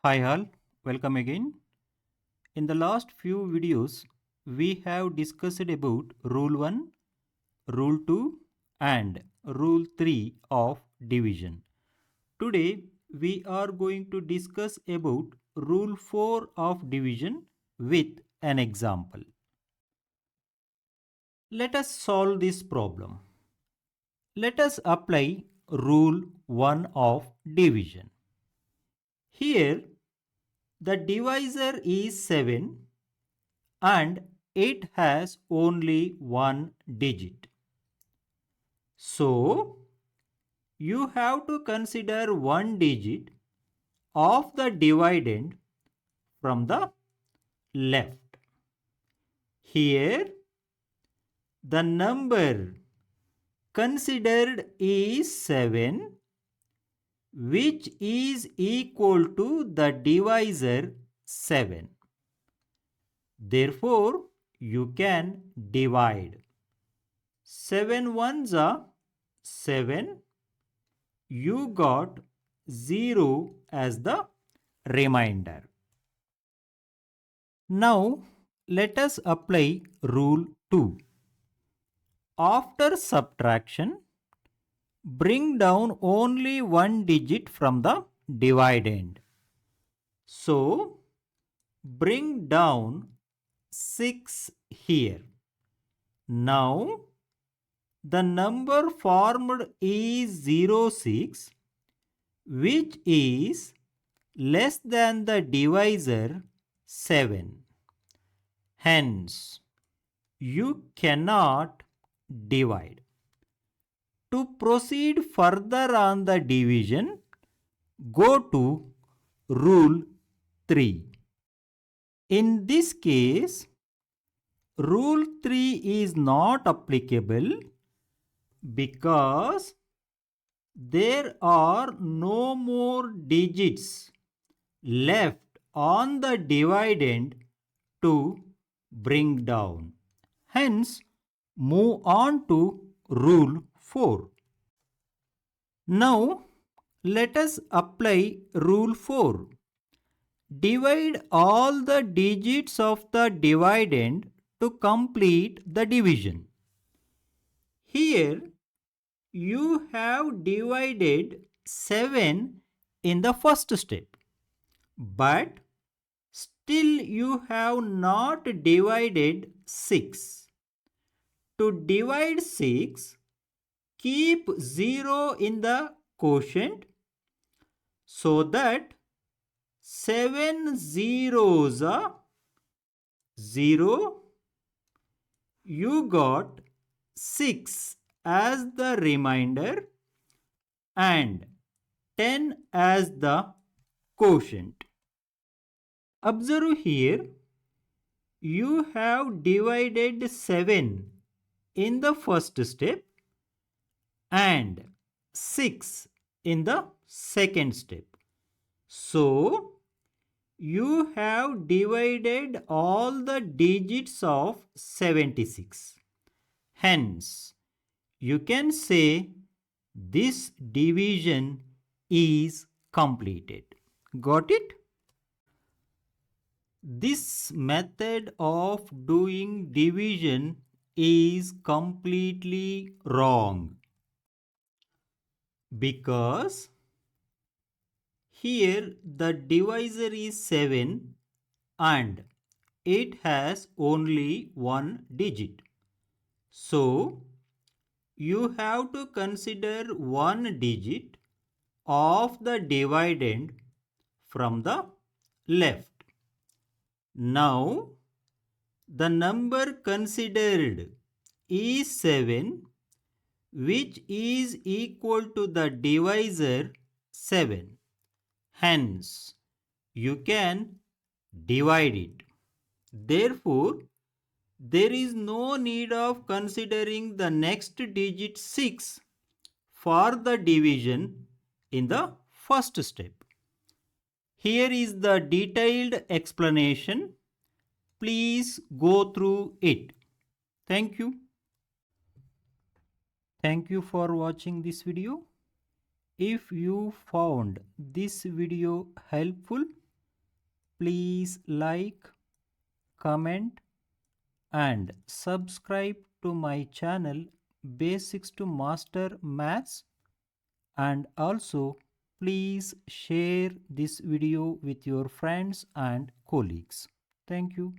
Hi all, welcome again. In the last few videos, we have discussed about Rule 1, Rule 2 and Rule 3 of division. Today, we are going to discuss about Rule 4 of division with an example. Let us solve this problem. Let us apply Rule 1 of division. Here, the divisor is 7 and it has only one digit. So, you have to consider one digit of the dividend from the left. Here, the number considered is 7, which is equal to the divisor 7. Therefore, you can divide. 7 ones are 7. You got 0 as the remainder. Now, let us apply rule 2. After subtraction, bring down only one digit from the dividend. So, bring down 6 here. Now, the number formed is 06, which is less than the divisor 7. Hence, you cannot divide. To proceed further on the division, go to rule 3. In this case, rule 3 is not applicable because there are no more digits left on the dividend to bring down. Hence, move on to rule 4. Now, let us apply rule 4. Divide all the digits of the dividend to complete the division. Here, you have divided 7 in the first step, but still you have not divided 6. To divide 6, keep 0 in the quotient so that 7 zeros are 0. You got 6 as the remainder and 10 as the quotient. Observe here, you have divided 7 in the first step and 6 in the second step. So, you have divided all the digits of 76. Hence, you can say this division is completed. Got it? This method of doing division is completely wrong because here the divisor is 7 and it has only one digit. So, you have to consider one digit of the dividend from the left. Now, the number considered is 7, which is equal to the divisor 7. Hence, you can divide it. Therefore, there is no need of considering the next digit 6 for the division in the first step. Here is the detailed explanation. Please go through it. Thank you. Thank you for watching this video. If you found this video helpful, please like, comment and subscribe to my channel Basics to Master Maths, and also please share this video with your friends and colleagues. Thank you.